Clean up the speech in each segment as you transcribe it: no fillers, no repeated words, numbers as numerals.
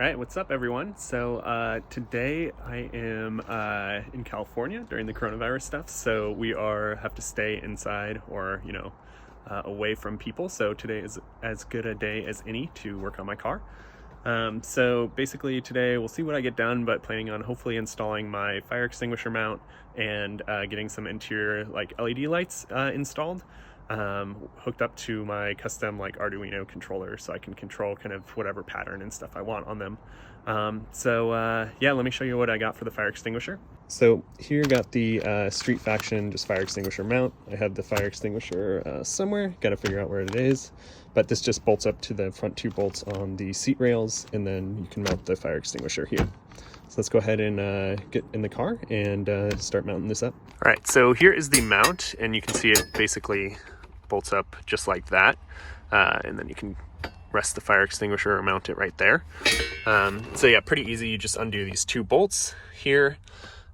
Alright, what's up everyone? So today I am in California during the coronavirus stuff, so we have to stay inside or, away from people. So today is as good a day as any to work on my car. So basically today we'll see what I get done, but planning on hopefully installing my fire extinguisher mount and getting some interior LED lights installed. Hooked up to my custom arduino controller so I can control kind of whatever pattern and stuff I want on them. Yeah, let me show you what I got for the fire extinguisher. So here got the Street Faction just fire extinguisher mount. I have the fire extinguisher somewhere, got to figure out where it is, but this just bolts up to the front two bolts on the seat rails, and then you can mount the fire extinguisher here. So let's go ahead and get in the car and start mounting this up. All right, so here is the mount, and you can see it basically bolts up just like that, and then you can rest the fire extinguisher or mount it right there. So yeah, pretty easy. You just undo these two bolts here,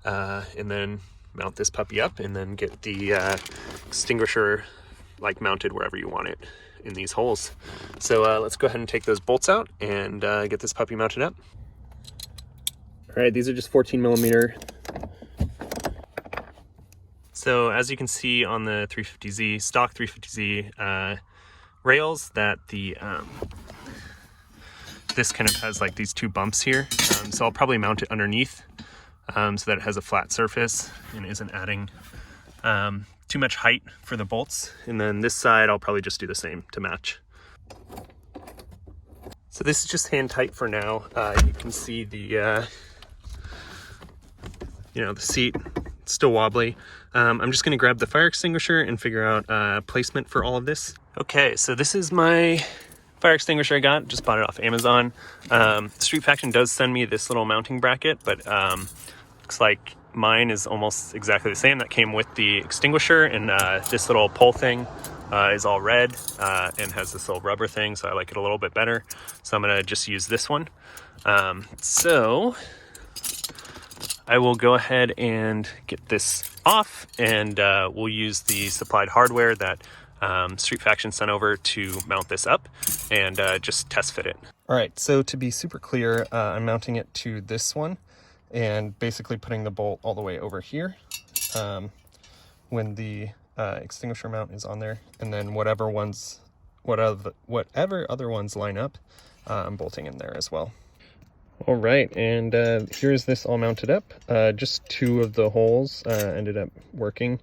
and then mount this puppy up, and then get the extinguisher mounted wherever you want it in these holes. So let's go ahead and take those bolts out and get this puppy mounted up. All right, these are just 14 millimeter. So as you can see on the 350Z, stock 350Z rails, that this kind of has these two bumps here. So I'll probably mount it underneath so that it has a flat surface and isn't adding too much height for the bolts. And then this side, I'll probably just do the same to match. So this is just hand tight for now. You can see the, the seat. Still wobbly. I'm just going to grab the fire extinguisher and figure out placement for all of this. Okay, so this is my fire extinguisher I got. Just bought it off Amazon. Street Faction does send me this little mounting bracket, but looks like mine is almost exactly the same. That came with the extinguisher, and this little pull thing is all red and has this little rubber thing, so I like it a little bit better. So I'm going to just use this one. So I will go ahead and get this off, and we'll use the supplied hardware that Street Faction sent over to mount this up and just test fit it. All right, so to be super clear, I'm mounting it to this one and basically putting the bolt all the way over here when the extinguisher mount is on there, and then whatever other ones line up, I'm bolting in there as well. All right, and here's this all mounted up. Just two of the holes ended up working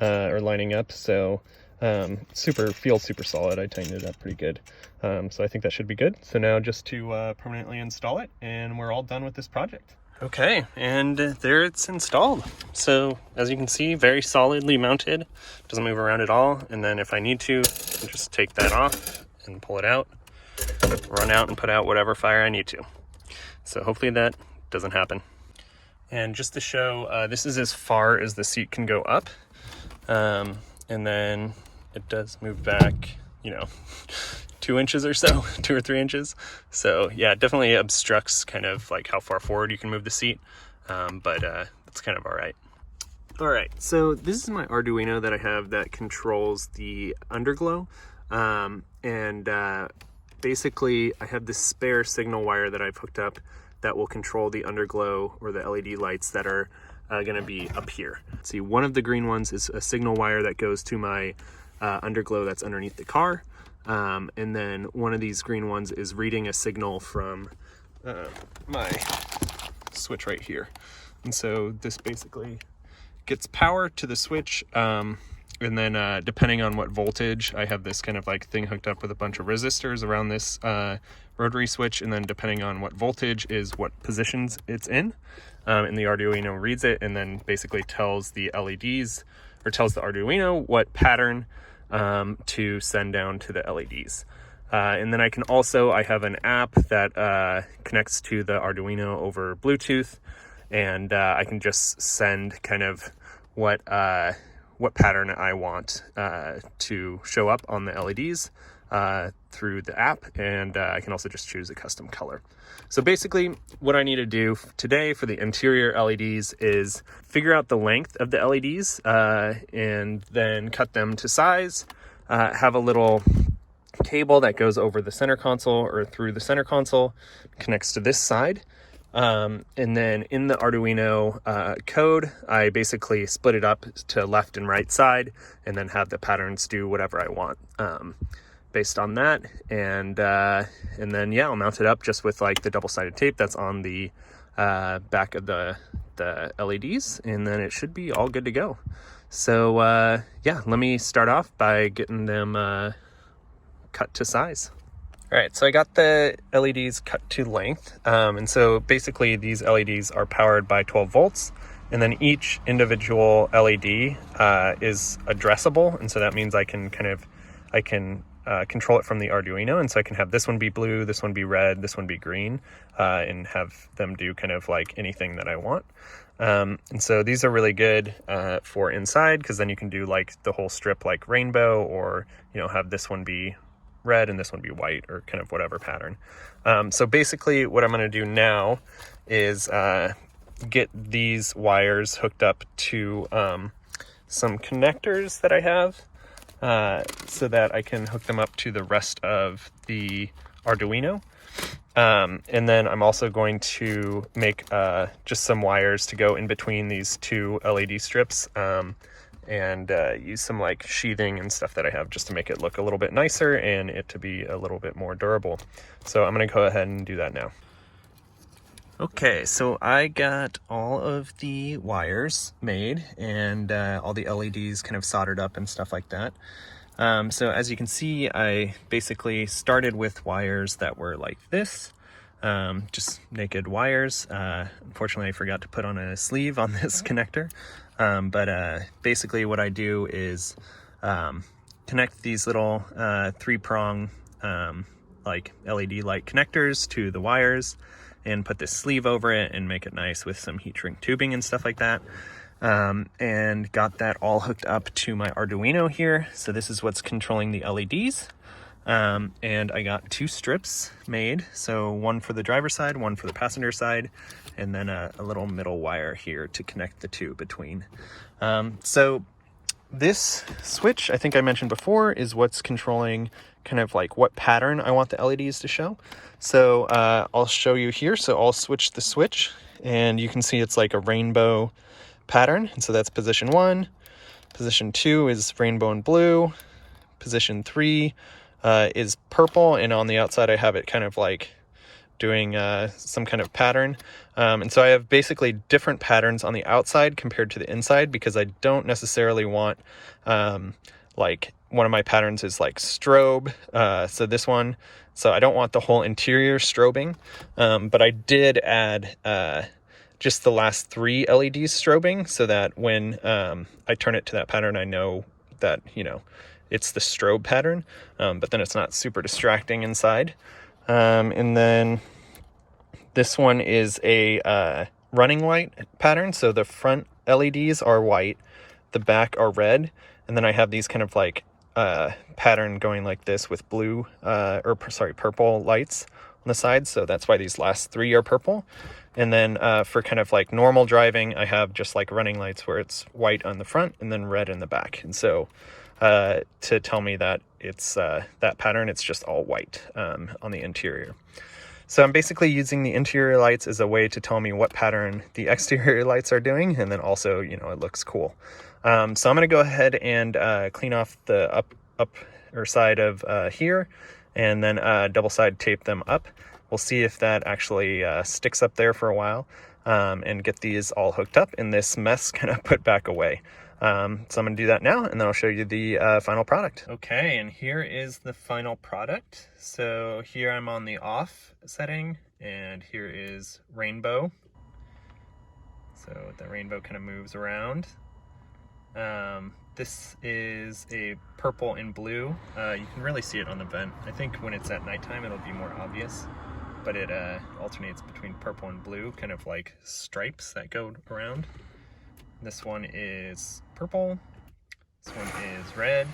or lining up, so feels super solid. I tightened it up pretty good, so I think that should be good. So now just to permanently install it, and we're all done with this project. Okay, and there it's installed. So as you can see, very solidly mounted, doesn't move around at all. And then if I need to, I can just take that off and pull it out, run out and put out whatever fire I need to. So hopefully that doesn't happen. And just to show, this is as far as the seat can go up. And then it does move back, 2 inches or so, 2 or 3 inches. So yeah, it definitely obstructs kind of how far forward you can move the seat. But that's kind of all right. All right, so this is my Arduino that I have that controls the Underglow. Basically, I have this spare signal wire that I've hooked up that will control the Underglow or the LED lights that are going to be up here. See, one of the green ones is a signal wire that goes to my Underglow that's underneath the car. And then one of these green ones is reading a signal from my switch right here. And so this basically gets power to the switch. And then depending on what voltage, I have this kind of thing hooked up with a bunch of resistors around this rotary switch. And then depending on what voltage is what positions it's in. And the Arduino reads it and then basically tells the LEDs, or tells the Arduino what pattern to send down to the LEDs. And then I have an app that connects to the Arduino over Bluetooth. And I can just send kind of what pattern I want to show up on the LEDs through the app, and I can also just choose a custom color. So basically what I need to do today for the interior LEDs is figure out the length of the LEDs and then cut them to size, have a little cable that goes over the center console or through the center console, connects to this side. And then in the Arduino code, I basically split it up to left and right side, and then have the patterns do whatever I want based on that. And then yeah, I'll mount it up just with like the double-sided tape that's on the back of the LEDs, and then it should be all good to go. So yeah, let me start off by getting them cut to size. All right, so I got the LEDs cut to length, and so basically these LEDs are powered by 12 volts, and then each individual LED is addressable, and so that means I can control it from the Arduino, and so I can have this one be blue, this one be red, this one be green, and have them do kind of like anything that I want. And so these are really good for inside, because then you can do like the whole strip like rainbow, or have this one be red and this one be white, or kind of whatever pattern. So basically what I'm going to do now is get these wires hooked up to some connectors that I have, so that I can hook them up to the rest of the Arduino. And then I'm also going to make just some wires to go in between these two LED strips, and use some like sheathing and stuff that I have just to make it look a little bit nicer and it to be a little bit more durable. So I'm going to go ahead and do that now. Okay, so I got all of the wires made and all the LEDs kind of soldered up and stuff like that. So as you can see, I basically started with wires that were like this, just naked wires. Unfortunately, I forgot to put on a sleeve on this connector. But basically what I do is connect these little 3-prong like LED light connectors to the wires, and put this sleeve over it and make it nice with some heat shrink tubing and stuff like that. And got that all hooked up to my Arduino here. So this is what's controlling the LEDs. And I got 2 strips made. So one for the driver's side, one for the passenger side, and then a little middle wire here to connect the two between. So this switch, I think I mentioned before, is what's controlling kind of like what pattern I want the LEDs to show. So I'll show you here. So I'll switch the switch, and you can see it's like a rainbow pattern. And so that's position 1. Position 2 is rainbow and blue. Position 3 is purple, and on the outside I have it kind of like doing some kind of pattern. And so I have basically different patterns on the outside compared to the inside, because I don't necessarily want like one of my patterns is like strobe. So this one, so I don't want the whole interior strobing, but I did add just the last 3 LEDs strobing, so that when I turn it to that pattern, I know that, it's the strobe pattern, but then it's not super distracting inside. And then this one is a running light pattern. So the front LEDs are white, the back are red, and then I have these kind of like pattern going like this with blue, purple lights on the side. So that's why these last 3 are purple. And then for kind of like normal driving, I have just like running lights where it's white on the front and then red in the back. And so to tell me that it's that pattern, it's just all white on the interior. So I'm basically using the interior lights as a way to tell me what pattern the exterior lights are doing, and then also, it looks cool. So I'm going to go ahead and clean off the upper side of here, and then double side tape them up. We'll see if that actually sticks up there for a while, and get these all hooked up and this mess kind of put back away. So I'm going to do that now, and then I'll show you the final product. Okay, and here is the final product. So here I'm on the off setting, and here is rainbow. So the rainbow kind of moves around. This is a purple and blue. You can really see it on the vent. I think when it's at nighttime, it'll be more obvious, but it alternates between purple and blue, kind of like stripes that go around. This one is purple, this one is red,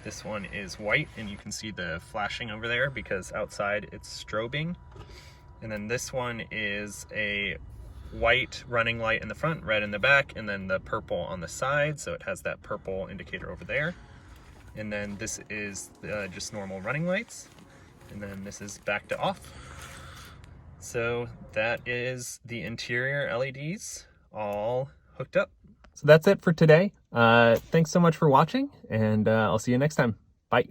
this one is white, and you can see the flashing over there because outside it's strobing. And then this one is a white running light in the front, red in the back, and then the purple on the side, so it has that purple indicator over there. And then this is just normal running lights. And then this is back to off. So that is the interior LEDs all hooked up. So that's it for today. Thanks so much for watching, and I'll see you next time. Bye.